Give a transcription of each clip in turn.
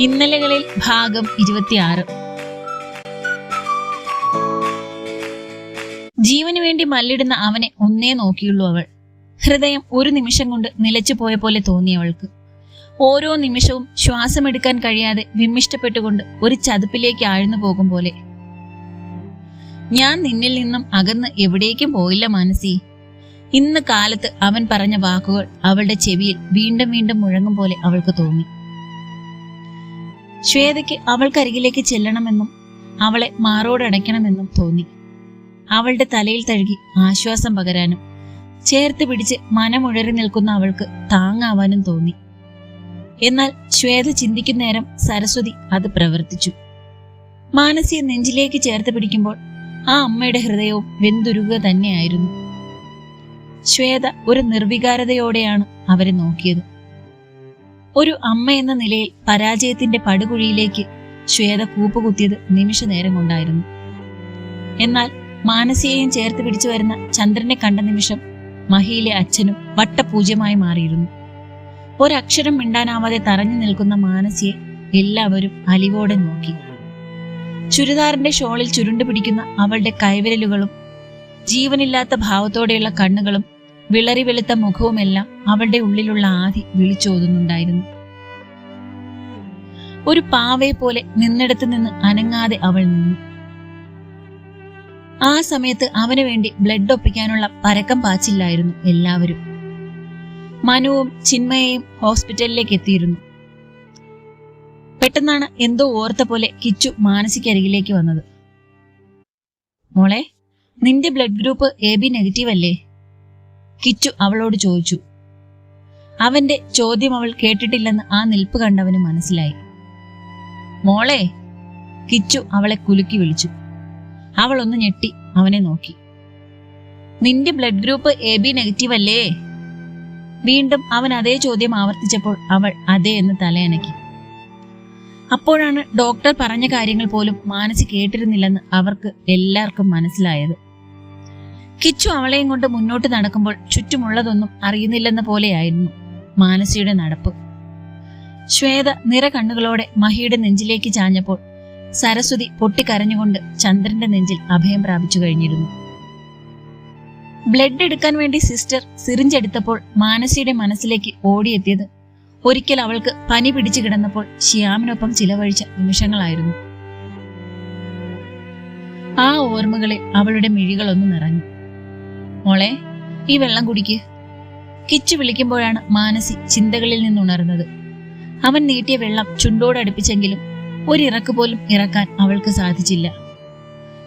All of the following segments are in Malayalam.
ഇന്നലകളിൽ ഭാഗം 26. ജീവന് വേണ്ടി മല്ലിടുന്ന അവനെ ഒന്നേ നോക്കിയുള്ളൂ അവൾ. ഹൃദയം ഒരു നിമിഷം കൊണ്ട് നിലച്ചു പോയ പോലെ തോന്നിയവൾക്ക്. ഓരോ നിമിഷവും ശ്വാസമെടുക്കാൻ കഴിയാതെ വിമ്മിഷ്ടപ്പെട്ടുകൊണ്ട് ഒരു ചതുപ്പിലേക്ക് ആഴ്ന്നു പോകും പോലെ. ഞാൻ നിന്നിൽ നിന്നും അകന്ന് എവിടേക്കും പോയില്ല മാനസി. ഇന്ന് കാലത്ത് അവൻ പറഞ്ഞ വാക്കുകൾ അവളുടെ ചെവിയിൽ വീണ്ടും വീണ്ടും മുഴങ്ങും പോലെ അവൾക്ക് തോന്നി. ശ്വേതയ്ക്ക് അവൾക്കരികിലേക്ക് ചെല്ലണമെന്നും അവളെ മാറോടടയ്ക്കണമെന്നും തോന്നി. അവളുടെ തലയിൽ തഴുകി ആശ്വാസം പകരാനും ചേർത്ത് പിടിച്ച് മനമുഴറി നിൽക്കുന്ന അവൾക്ക് താങ്ങാവാനും തോന്നി. എന്നാൽ ശ്വേത ചിന്തിക്കുന്ന നേരം സരസ്വതി അത് പ്രവർത്തിച്ചു. മാനസിയെ നെഞ്ചിലേക്ക് ചേർത്ത് പിടിക്കുമ്പോൾ ആ അമ്മയുടെ ഹൃദയവും വെന്തുരുകുക തന്നെയായിരുന്നു. ശ്വേത ഒരു നിർവികാരതയോടെയാണ് അവരെ നോക്കിയത്. ഒരു അമ്മ എന്ന നിലയിൽ പരാജയത്തിന്റെ പടുകുഴിയിലേക്ക് ശ്വേത കൂപ്പുകുത്തിയത് നിമിഷ നേരം കൊണ്ടായിരുന്നു. എന്നാൽ മാനസിയെയും ചേർത്ത് പിടിച്ചു വരുന്ന ചന്ദ്രനെ കണ്ട നിമിഷം മഹിയിലെ അച്ഛനും വട്ടപൂജ്യമായി മാറിയിരുന്നു. ഒരക്ഷരം മിണ്ടാനാവാതെ തറഞ്ഞു നിൽക്കുന്ന മാനസിയെ എല്ലാവരും അലിവോടെ നോക്കി. ചുരിദാറിന്റെ ഷോളിൽ ചുരുണ്ടു പിടിക്കുന്ന അവളുടെ കൈവിരലുകളും ജീവനില്ലാത്ത ഭാവത്തോടെയുള്ള കണ്ണുകളും വിളറി വെളുത്ത മുഖവുമെല്ലാം അവളുടെ ഉള്ളിലുള്ള ആധി വിളിച്ചോതുന്നുണ്ടായിരുന്നു. ഒരു പാവയെ പോലെ നിന്നിടത്ത് നിന്ന് അനങ്ങാതെ അവൾ നിന്നു. ആ സമയത്ത് അവന് വേണ്ടി ബ്ലഡ് ഒപ്പിക്കാനുള്ള പരക്കം പാച്ചില്ലായിരുന്നു എല്ലാവരും. മനുവും ചിന്മയെയും ഹോസ്പിറ്റലിലേക്ക് എത്തിയിരുന്നു. പെട്ടെന്നാണ് എന്തോ ഓർത്ത പോലെ കിച്ചു മാനസിക്കരികിലേക്ക് വന്നത്. മോളെ, നിന്റെ ബ്ലഡ് ഗ്രൂപ്പ് AB നെഗറ്റീവ് അല്ലേ? കിച്ചു അവളോട് ചോദിച്ചു. അവന്റെ ചോദ്യം അവൾ കേട്ടിട്ടില്ലെന്ന് ആ നിൽപ്പ് കണ്ടവന് മനസ്സിലായി. മോളെ, കിച്ചു അവളെ കുലുക്കി വിളിച്ചു. അവൾ ഒന്ന് ഞെട്ടി അവനെ നോക്കി. നിന്റെ ബ്ലഡ് ഗ്രൂപ്പ് AB നെഗറ്റീവ് അല്ലേ? വീണ്ടും അവൻ അതേ ചോദ്യം ആവർത്തിച്ചപ്പോൾ അവൾ അതേ എന്ന് തലയനക്കി. അപ്പോഴാണ് ഡോക്ടർ പറഞ്ഞ കാര്യങ്ങൾ പോലും മാനസി കേട്ടിരുന്നില്ലെന്ന് അവർക്ക് എല്ലാവർക്കും മനസ്സിലായത്. കിച്ചു അവളെയും കൊണ്ട് മുന്നോട്ട് നടക്കുമ്പോൾ ചുറ്റുമുള്ളതൊന്നും അറിയുന്നില്ലെന്ന പോലെയായിരുന്നു മാനസിയുടെ നടപ്പ്. ശ്വേത നിറ കണ്ണുകളോടെ മഹിയുടെ നെഞ്ചിലേക്ക് ചാഞ്ഞപ്പോൾ സരസ്വതി പൊട്ടിക്കരഞ്ഞുകൊണ്ട് ചന്ദ്രന്റെ നെഞ്ചിൽ അഭയം പ്രാപിച്ചു കഴിഞ്ഞിരുന്നു. ബ്ലഡ് എടുക്കാൻ വേണ്ടി സിസ്റ്റർ സിറിഞ്ച് എടുത്തപ്പോൾ മാനസിയുടെ മനസ്സിലേക്ക് ഓടിയെത്തിയത് ഒരിക്കൽ അവൾക്ക് പനി പിടിച്ചു കിടന്നപ്പോൾ ശ്യാമിനൊപ്പം ചിലവഴിച്ച നിമിഷങ്ങളായിരുന്നു. ആ ഓർമ്മകളിൽ അവളുടെ മിഴികളൊന്നു നിറഞ്ഞു. മോളെ, ഈ വെള്ളം കുടിക്ക്. കിച്ചു വിളിക്കുമ്പോഴാണ് മാനസി ചിന്തകളിൽ നിന്നുണർന്നത്. അവൻ നീട്ടിയ വെള്ളം ചുണ്ടോടടുപ്പിച്ചെങ്കിലും ഒരിറക്ക് പോലും ഇറക്കാൻ അവൾക്ക് സാധിച്ചില്ല.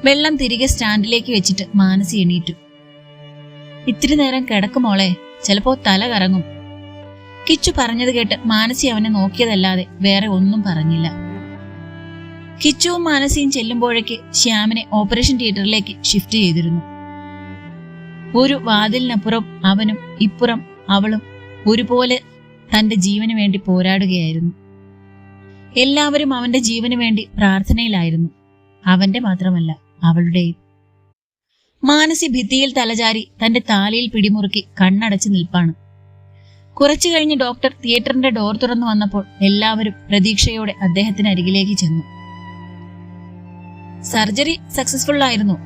വെള്ളം തിരികെ സ്റ്റാൻഡിലേക്ക് വെച്ചിട്ട് മാനസി എണീറ്റു. ഇത്തിരി നേരം കിടക്കും മോളെ, ചിലപ്പോ തല കറങ്ങും. കിച്ചു പറഞ്ഞത് കേട്ട് മാനസി അവനെ നോക്കിയതല്ലാതെ വേറെ ഒന്നും പറഞ്ഞില്ല. കിച്ചുവും മാനസിയും ചെല്ലുമ്പോഴേക്ക് ശ്യാമിനെ ഓപ്പറേഷൻ തിയേറ്ററിലേക്ക് ഷിഫ്റ്റ് ചെയ്തിരുന്നു. ഒരു വാതിലിനപ്പുറം അവനും ഇപ്പുറം അവളും ഒരുപോലെ തന്റെ ജീവന് വേണ്ടി പോരാടുകയായിരുന്നു. എല്ലാവരും അവന്റെ ജീവന് വേണ്ടി പ്രാർത്ഥനയിലായിരുന്നു. അവന്റെ മാത്രമല്ല, അവളുടെയും. മാനസി ഭിത്തിയിൽ തലചാരി തന്റെ താലിയിൽ പിടിമുറുക്കി കണ്ണടച്ച് നിൽപ്പാണ്. കുറച്ചു കഴിഞ്ഞ് ഡോക്ടർ തിയേറ്ററിന്റെ ഡോർ തുറന്നു വന്നപ്പോൾ എല്ലാവരും പ്രതീക്ഷയോടെ അദ്ദേഹത്തിന് അരികിലേക്ക് ചെന്നു. സർജറി സക്സസ്ഫുൾ ആയിരുന്നു.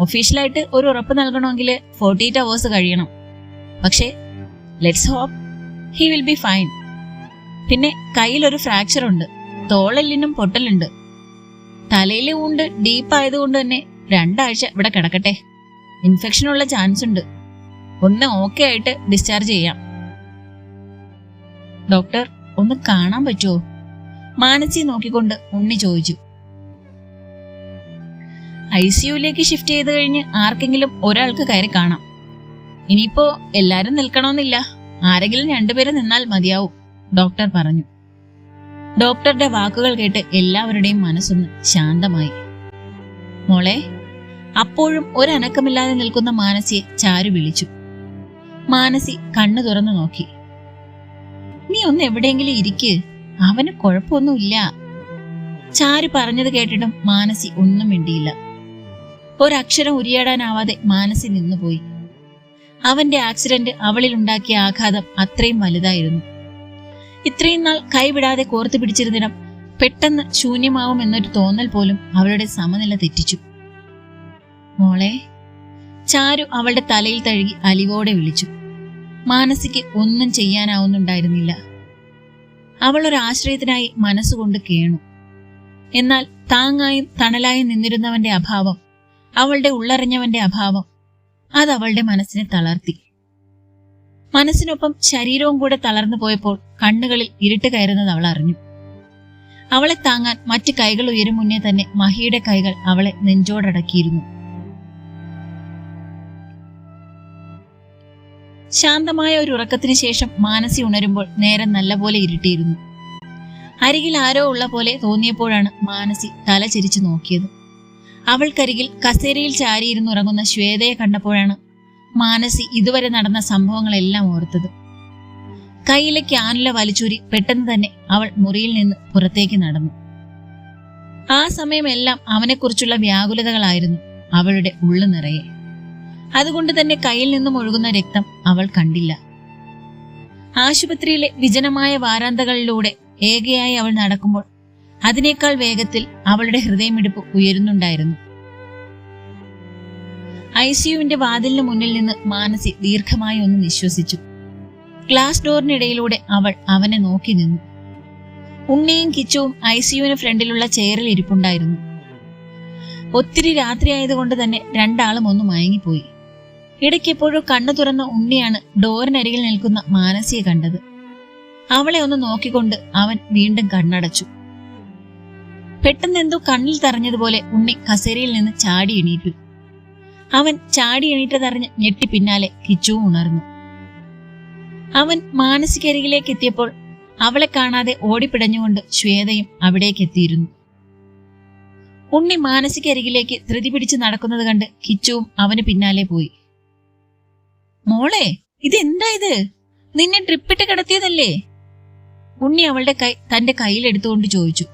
ഒഫീഷ്യലായിട്ട് ഒരു ഉറപ്പ് നൽകണമെങ്കിൽ 48 hours കഴിയണം. പക്ഷേ let's hope he will be fine. പിന്നെ കയ്യിലൊരു ഫ്രാക്ചർ ഉണ്ട്, തോളെല്ലിനും പൊട്ടലുണ്ട്. തലയിലെ ഊണ്ട് ഡീപ്പ് ആയതുകൊണ്ട് തന്നെ 2 ആഴ്ച ഇവിടെ കിടക്കട്ടെ. ഇൻഫെക്ഷനുള്ള ചാൻസ് ഉണ്ട്. ഒന്ന് ഓക്കെ ആയിട്ട് ഡിസ്ചാർജ് ചെയ്യാം. ഡോക്ടർ, ഒന്ന് കാണാൻ പറ്റുമോ? മാനസി നോക്കിക്കൊണ്ട് ഉണ്ണി ചോദിച്ചു. ICUലേക്ക് ഷിഫ്റ്റ് ചെയ്ത് കഴിഞ്ഞ് ആർക്കെങ്കിലും ഒരാൾക്ക് കയറി കാണാം. ഇനിയിപ്പോ എല്ലാരും നിൽക്കണമെന്നില്ല, ആരെങ്കിലും 2 പേര് നിന്നാൽ മതിയാവും, ഡോക്ടർ പറഞ്ഞു. ഡോക്ടറുടെ വാക്കുകൾ കേട്ട് എല്ലാവരുടെയും മനസ്സൊന്ന് ശാന്തമായി. മോളെ, അപ്പോഴും ഒരനക്കമില്ലാതെ നിൽക്കുന്ന മാനസിയെ ചാരു വിളിച്ചു. മാനസി കണ്ണു തുറന്നു നോക്കി. നീ ഒന്ന് എവിടെയെങ്കിലും ഇരിക്ക്, അവന് കുഴപ്പമൊന്നുമില്ല. ചാരു പറഞ്ഞത് കേട്ടിട്ടും മാനസി ഒന്നും മിണ്ടിയില്ല. ഒരക്ഷരം ഉരിയാടാനാവാതെ മാനസി നിന്നുപോയി. അവന്റെ ആക്സിഡന്റ് അവളിൽ ഉണ്ടാക്കിയ ആഘാതം അത്രയും വലുതായിരുന്നു. ഇത്രയും നാൾ കൈവിടാതെ കോർത്തു പിടിച്ചിരുന്നിടം പെട്ടെന്ന് ശൂന്യമാവും എന്നൊരു തോന്നൽ പോലും അവളുടെ സമനില തെറ്റിച്ചു. മോളെ, ചാരു അവളുടെ തലയിൽ തഴുകി അലിവോടെ വിളിച്ചു. മാനസിക്ക് ഒന്നും ചെയ്യാനാവുന്നുണ്ടായിരുന്നില്ല. അവൾ ഒരു ആശ്രയത്തിനായി മനസ്സുകൊണ്ട് കേണു. എന്നാൽ താങ്ങായും തണലായും നിന്നിരുന്നവന്റെ അഭാവം, അവളുടെ ഉള്ളറിഞ്ഞവന്റെ അഭാവം, അതവളുടെ മനസ്സിനെ തളർത്തി. മനസ്സിനൊപ്പം ശരീരവും കൂടെ തളർന്നു പോയപ്പോൾ കണ്ണുകളിൽ ഇരുട്ട് കയറുന്നത് അവൾ അറിഞ്ഞു. അവളെ താങ്ങാൻ മറ്റു കൈകൾ ഉയരും മുന്നേ തന്നെ മഹിയുടെ കൈകൾ അവളെ നെഞ്ചോടടക്കിയിരുന്നു. ശാന്തമായ ഒരു ഉറക്കത്തിന് ശേഷം മാനസി ഉണരുമ്പോൾ നേരം നല്ലപോലെ ഇരുട്ടിയിരുന്നു. അരികിൽ ആരോ ഉള്ള പോലെ തോന്നിയപ്പോഴാണ് മാനസി തല ചിരിച്ചു നോക്കിയത്. അവൾക്കരികിൽ കസേരയിൽ ചാരിയിരുന്നുറങ്ങുന്ന ശ്വേതയെ കണ്ടപ്പോഴാണ് മാനസി ഇതുവരെ നടന്ന സംഭവങ്ങളെല്ലാം ഓർത്തത്. കയ്യിലെ ക്യാനുല വലിച്ചൂരി പെട്ടെന്ന് തന്നെ അവൾ മുറിയിൽ നിന്ന് പുറത്തേക്ക് നടന്നു. ആ സമയമെല്ലാം അവനെക്കുറിച്ചുള്ള വ്യാകുലതകളായിരുന്നു അവളുടെ ഉള്ളു നിറയെ. അതുകൊണ്ട് തന്നെ കയ്യിൽ നിന്നും ഒഴുകുന്ന രക്തം അവൾ കണ്ടില്ല. ആശുപത്രിയിലെ വിജനമായ വാരാന്തകളിലൂടെ ഏകയായി അവൾ നടക്കുമ്പോൾ അതിനേക്കാൾ വേഗത്തിൽ അവളുടെ ഹൃദയമിടിപ്പ് ഉയരുന്നുണ്ടായിരുന്നു. ICUവിന്റെ വാതിലിന് മുന്നിൽ നിന്ന് മാനസി ദീർഘമായി ഒന്ന് നിശ്വസിച്ചു. ഗ്ലാസ് ഡോറിനിടയിലൂടെ അവൾ അവനെ നോക്കി നിന്നു. ഉണ്ണിയും കിച്ചുവും ICUവിന് ഫ്രണ്ടിലുള്ള ചെയറിൽ ഇരിപ്പുണ്ടായിരുന്നു. ഒത്തിരി രാത്രിയായതുകൊണ്ട് തന്നെ രണ്ടാളും ഒന്ന് മയങ്ങിപ്പോയി. ഇടയ്ക്കെപ്പോഴോ കണ്ണു തുറന്ന ഉണ്ണിയാണ് ഡോറിനരികിൽ നിൽക്കുന്ന മാനസിയെ കണ്ടത്. അവളെ ഒന്ന് നോക്കിക്കൊണ്ട് അവൻ വീണ്ടും കണ്ണടച്ചു. പെട്ടെന്ന് എന്തോ കണ്ണിൽ തറഞ്ഞതുപോലെ ഉണ്ണി കസേരയിൽ നിന്ന് ചാടി എണീറ്റു. അവൻ ചാടി എണീറ്റതറിഞ്ഞ് ഞെട്ടി പിന്നാലെ കിച്ചുവും ഉണർന്നു. അവൻ മാനസികരികിലേക്ക് എത്തിയപ്പോൾ അവളെ കാണാതെ ഓടിപ്പിടഞ്ഞുകൊണ്ട് ശ്വേതയും അവിടേക്ക് എത്തിയിരുന്നു. ഉണ്ണി മാനസികരികിലേക്ക് ധൃതി പിടിച്ച് നടക്കുന്നത് കണ്ട് കിച്ചുവും അവന് പിന്നാലെ പോയി. മോളെ, ഇതെന്താ ഇത്? നിന്നെ ട്രിപ്പിട്ട് കിടത്തിയതല്ലേ? ഉണ്ണി അവളുടെ കൈ തന്റെ കയ്യിലെടുത്തുകൊണ്ട് ചോദിച്ചു.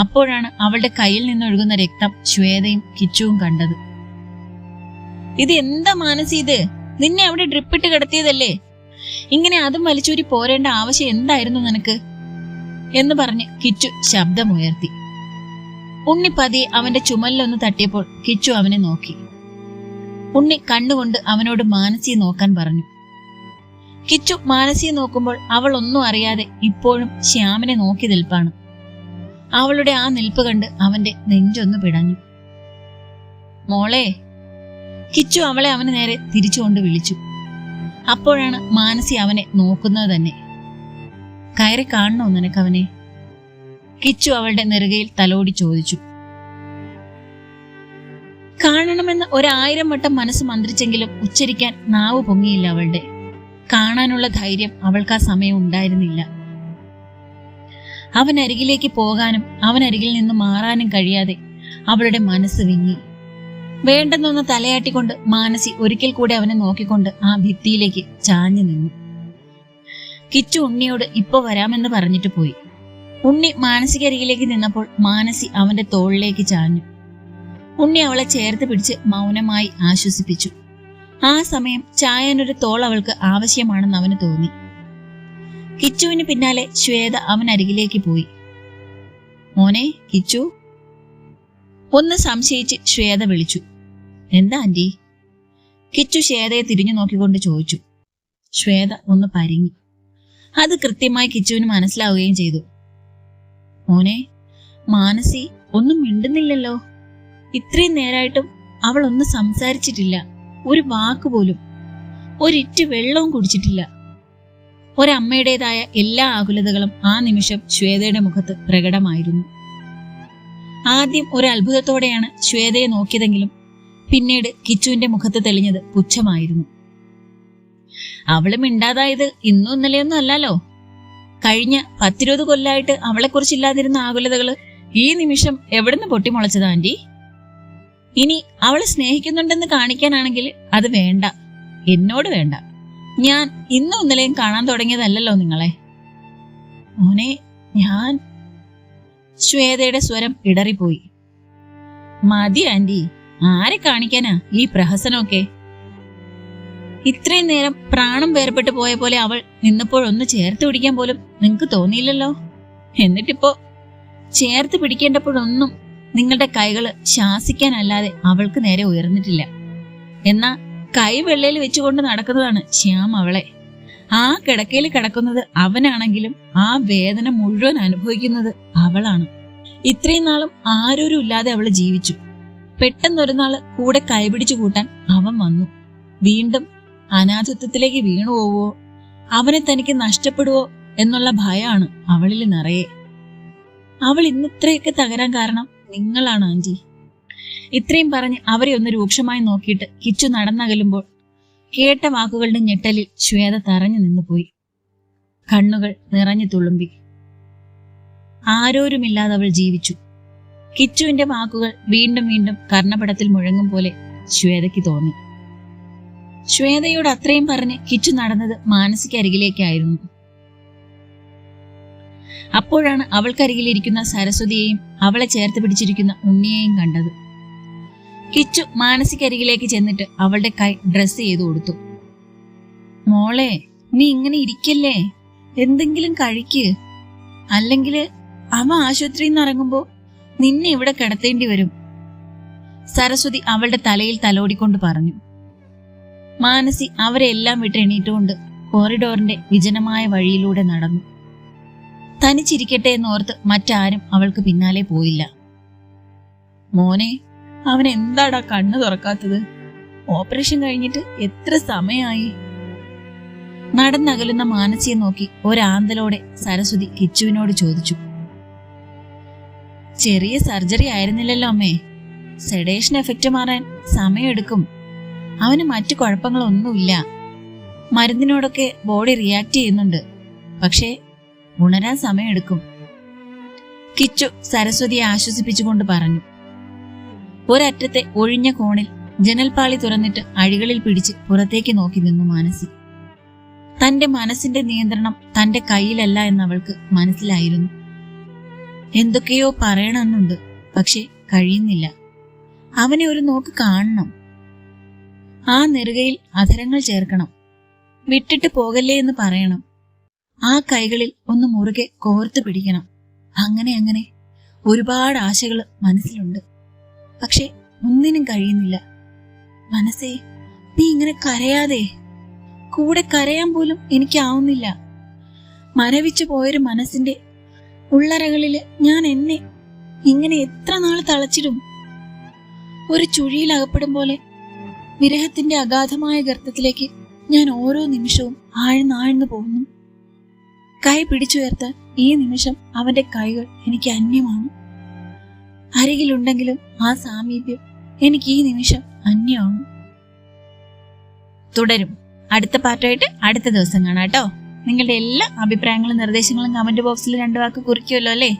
അപ്പോഴാണ് അവളുടെ കയ്യിൽ നിന്നൊഴുകുന്ന രക്തം ശ്വേതയും കിച്ചുവും കണ്ടത്. ഇത് എന്താ മാനസി ഇത്? നിന്നെ അവിടെ ഡ്രിപ്പിട്ട് കിടത്തിയതല്ലേ? ഇങ്ങനെ അതും വലിച്ചൂരി പോരേണ്ട ആവശ്യം എന്തായിരുന്നു നിനക്ക്? എന്ന് പറഞ്ഞ് കിച്ചു ശബ്ദമുയർത്തി. ഉണ്ണി പതിയെ അവന്റെ ചുമലിലൊന്ന് തട്ടിയപ്പോൾ കിച്ചു അവനെ നോക്കി. ഉണ്ണി കണ്ണുകൊണ്ട് അവനോട് മാനസിയെ നോക്കാൻ പറഞ്ഞു. കിച്ചു മാനസിയെ നോക്കുമ്പോൾ അവൾ ഒന്നും അറിയാതെ ഇപ്പോഴും ശ്യാമിനെ നോക്കി നിൽപ്പാണ്. അവളുടെ ആ നിൽപ്പ് കണ്ട് അവന്റെ നെഞ്ചൊന്ന് പിടഞ്ഞു. മോളെ, കിച്ചു അവളെ അവന് നേരെ തിരിച്ചുകൊണ്ട് വിളിച്ചു. അപ്പോഴാണ് മാനസി അവനെ നോക്കുന്നത് തന്നെ. കയറി കാണണോ നിനക്കവനെ? കിച്ചു അവളുടെ നെറുകയിൽ തലോടി ചോദിച്ചു. കാണണമെന്ന് 1000 വട്ടം മനസ്സ് മന്ത്രിച്ചെങ്കിലും ഉച്ചരിക്കാൻ നാവ് പൊങ്ങിയില്ല അവളുടെ. കാണാനുള്ള ധൈര്യം അവൾക്ക് ആ സമയം ഉണ്ടായിരുന്നില്ല. അവനരികിലേക്ക് പോകാനും അവനരികിൽ നിന്ന് മാറാനും കഴിയാതെ അവളുടെ മനസ്സ് വിങ്ങി. വേണ്ടെന്നൊന്ന് തലയാട്ടിക്കൊണ്ട് മാനസി ഒരിക്കൽ കൂടെ അവനെ നോക്കിക്കൊണ്ട് ആ ഭിത്തിയിലേക്ക് ചാഞ്ഞു നിന്നു. കിച്ചു ഉണ്ണിയോട് ഇപ്പൊ വരാമെന്ന് പറഞ്ഞിട്ട് പോയി. ഉണ്ണി മാനസികരികിലേക്ക് നിന്നപ്പോൾ മാനസി അവന്റെ തോളിലേക്ക് ചാഞ്ഞു. ഉണ്ണി അവളെ ചേർത്ത് പിടിച്ച് മൗനമായി ആശ്വസിപ്പിച്ചു. ആ സമയം ചായാനൊരു തോൾ അവൾക്ക് ആവശ്യമാണെന്ന് അവന് തോന്നി. കിച്ചുവിന് പിന്നാലെ ശ്വേത അവനരികിലേക്ക് പോയി. മോനെ കിച്ചു, ഒന്ന് സംശയിച്ച് ശ്വേത വിളിച്ചു. എന്താ ആന്റി? കിച്ചു ശ്വേതയെ തിരിഞ്ഞു നോക്കിക്കൊണ്ട് ചോദിച്ചു. ശ്വേത ഒന്ന് പരിങ്ങി. അത് കൃത്യമായി കിച്ചുവിന് മനസ്സിലാവുകയും ചെയ്തു. മോനെ, മാനസി ഒന്നും മിണ്ടുന്നില്ലല്ലോ. ഇത്രയും നേരായിട്ടും അവൾ ഒന്നും സംസാരിച്ചിട്ടില്ല. ഒരു വാക്കുപോലും, ഒരിറ്റ് വെള്ളവും കുടിച്ചിട്ടില്ല. ഒരമ്മയുടേതായ എല്ലാ ആകുലതകളും ആ നിമിഷം ശ്വേതയുടെ മുഖത്ത് പ്രകടമായിരുന്നു. ആദ്യം ഒരു അത്ഭുതത്തോടെയാണ് ശ്വേതയെ നോക്കിയതെങ്കിലും പിന്നീട് കിച്ചുവിന്റെ മുഖത്ത് തെളിഞ്ഞത് പുച്ഛമായിരുന്നു. അവള് മിണ്ടാതായത് ഇന്നും ഇന്നലെയൊന്നും അല്ലല്ലോ. കഴിഞ്ഞ 10-20 കൊല്ലായിട്ട് അവളെക്കുറിച്ചില്ലാതിരുന്ന ആകുലതകള് ഈ നിമിഷം എവിടുന്ന് പൊട്ടിമുളച്ചതാ ആന്റി? ഇനി അവളെ സ്നേഹിക്കുന്നുണ്ടെന്ന് കാണിക്കാനാണെങ്കിൽ അത് വേണ്ട, എന്നോട് വേണ്ട. ഞാൻ ഇന്നും ഇന്നലെയും കാണാൻ തുടങ്ങിയതല്ലോ നിങ്ങളെ. മോനെ, ഞാൻ... ശ്വേതയുടെ സ്വരം ഇടറിപ്പോയി. മതി ആന്റി, ആരെ കാണിക്കാനാ ഈ പ്രഹസനമൊക്കെ? ഇത്രയും നേരം പ്രാണം വേർപെട്ടു പോയ പോലെ അവൾ നിന്നപ്പോഴൊന്ന് ചേർത്ത് പിടിക്കാൻ പോലും നിങ്ങക്ക് തോന്നിയില്ലല്ലോ. എന്നിട്ടിപ്പോ ചേർത്ത് പിടിക്കേണ്ടപ്പോഴൊന്നും നിങ്ങളുടെ കൈകള് ശാസിക്കാനല്ലാതെ അവൾക്ക് നേരെ ഉയർന്നിട്ടില്ല. എന്നാ കൈ വെള്ളയിൽ വെച്ചുകൊണ്ട് നടക്കുന്നതാണ് ശ്യാം അവളെ. ആ കിടക്കയിൽ കിടക്കുന്നത് അവനാണെങ്കിലും ആ വേദന മുഴുവൻ അനുഭവിക്കുന്നത് അവളാണ്. ഇത്രയും നാളും ആരോരും ഇല്ലാതെ അവള് ജീവിച്ചു. പെട്ടെന്നൊരു നാള് കൂടെ കൈപിടിച്ചു കൂട്ടാൻ അവൻ വന്നു. വീണ്ടും അനാഥത്വത്തിലേക്ക് വീണു പോവോ, അവനെ തനിക്ക് നഷ്ടപ്പെടുവോ എന്നുള്ള ഭയമാണ് അവളിൽ നിറയെ. അവൾ ഇന്നിത്രയൊക്കെ തകരാൻ കാരണം നിങ്ങളാണ് ആന്റി. ഇത്രയും പറഞ്ഞ് അവരെ ഒന്ന് രൂക്ഷമായി നോക്കിയിട്ട് കിച്ചു നടന്നകലുമ്പോൾ കേട്ട വാക്കുകളുടെ ഞെട്ടലിൽ ശ്വേത തറഞ്ഞു നിന്നുപോയി. കണ്ണുകൾ നിറഞ്ഞു തുളുമ്പി. ആരോരുമില്ലാതെ അവൾ ജീവിച്ചു. കിച്ചുവിന്റെ വാക്കുകൾ വീണ്ടും വീണ്ടും കർണപടത്തിൽ മുഴങ്ങും പോലെ ശ്വേതയ്ക്ക് തോന്നി. ശ്വേതയോട് അത്രയും പറഞ്ഞ് കിച്ചു നടന്നത് മാനസികരികിലേക്കായിരുന്നു. അപ്പോഴാണ് അവൾക്കരികിലിരിക്കുന്ന സരസ്വതിയെയും അവളെ ചേർത്ത് പിടിച്ചിരിക്കുന്ന ഉണ്ണിയെയും കണ്ടത്. കിച്ചു മാനസികരികിലേക്ക് ചെന്നിട്ട് അവളുടെ കൈ ഡ്രസ് ചെയ്തു കൊടുത്തു. മോളെ, നീ ഇങ്ങനെ ഇരിക്കല്ലേ, എന്തെങ്കിലും കഴിക്ക്, അല്ലെങ്കിൽ അവ ആശുപത്രിയിൽ നിന്ന് ഇറങ്ങുമ്പോ നിന്നെ ഇവിടെ കിടത്തേണ്ടി വരും. സരസ്വതി അവളുടെ തലയിൽ തലോടിക്കൊണ്ട് പറഞ്ഞു. മാനസി അവരെ എല്ലാം വിട്ട് എണീറ്റുകൊണ്ട് കോറിഡോറിന്റെ വിജനമായ വഴിയിലൂടെ നടന്നു. തനിച്ചിരിക്കട്ടെ എന്നോർത്ത് മറ്റാരും അവൾക്ക് പിന്നാലെ പോയില്ല. മോനെ, അവൻ എന്താടാ കണ്ണു തുറക്കാത്തത്? ഓപ്പറേഷൻ കഴിഞ്ഞിട്ട് എത്ര സമയമായി? നടന്നകലുന്ന മാനസിയെ നോക്കി ഒരാന്തലോടെ സരസ്വതി കിച്ചുവിനോട് ചോദിച്ചു. ചെറിയ സർജറി ആയിരുന്നില്ലല്ലോ അമ്മേ. സെഡേഷൻ എഫക്റ്റ് മാറാൻ സമയമെടുക്കും. അവന് മറ്റു കുഴപ്പങ്ങളൊന്നുമില്ല. മരുന്നിനോടൊക്കെ ബോഡി റിയാക്ട് ചെയ്യുന്നുണ്ട്. പക്ഷേ ഉണരാൻ സമയമെടുക്കും. കിച്ചു സരസ്വതിയെ ആശ്വസിപ്പിച്ചുകൊണ്ട് പറഞ്ഞു. ഒരറ്റത്തെ ഒഴിഞ്ഞ കോണിൽ ജനൽപ്പാളി തുറന്നിട്ട് അഴികളിൽ പിടിച്ച് പുറത്തേക്ക് നോക്കി നിന്നു മാനസി. തന്റെ മനസ്സിന്റെ നിയന്ത്രണം തന്റെ കയ്യിലല്ല എന്നവൾക്ക് മനസ്സിലായിരുന്നു. എന്തൊക്കെയോ പറയണമെന്നുണ്ട്, പക്ഷെ കഴിയുന്നില്ല. അവനെ ഒരു നോക്ക് കാണണം. ആ നെറുകയിൽ അധരങ്ങൾ ചേർക്കണം. വിട്ടിട്ട് പോകല്ലേ എന്ന് പറയണം. ആ കൈകളിൽ ഒന്ന് മുറുകെ കോർത്തു പിടിക്കണം. അങ്ങനെ അങ്ങനെ ഒരുപാട് ആശകൾ മനസ്സിലുണ്ട്. പക്ഷെ ഒന്നിനും കഴിയുന്നില്ല. മനസ്സേ, നീ ഇങ്ങനെ കരയാതെ. കൂടെ കരയാൻ പോലും എനിക്കാവുന്നില്ല. മരവിച്ചു പോയൊരു മനസ്സിന്റെ ഉള്ളറകളില് ഞാൻ എന്നെ ഇങ്ങനെ എത്ര നാൾ തളച്ചിടും? ഒരു ചുഴിയിൽ അകപ്പെടും പോലെ വിരഹത്തിന്റെ അഗാധമായ ഗർത്തത്തിലേക്ക് ഞാൻ ഓരോ നിമിഷവും ആഴ്ന്നാഴ്ന്നു പോകുന്നു. കൈ പിടിച്ചുയർത്താൻ ഈ നിമിഷം അവന്റെ കൈകൾ എനിക്ക് അന്യമാണ്. അരികിലുണ്ടെങ്കിലും ആ സാമീപ്യം എനിക്ക് ഈ നിമിഷം അന്യമാണ്. തുടരും. അടുത്ത പാർട്ടായിട്ട് അടുത്ത ദിവസം കാണാം കേട്ടോ. നിങ്ങളുടെ എല്ലാ അഭിപ്രായങ്ങളും നിർദ്ദേശങ്ങളും കമന്റ് ബോക്സിൽ 2 വാക്ക് കുറിക്കുമല്ലോ അല്ലേ?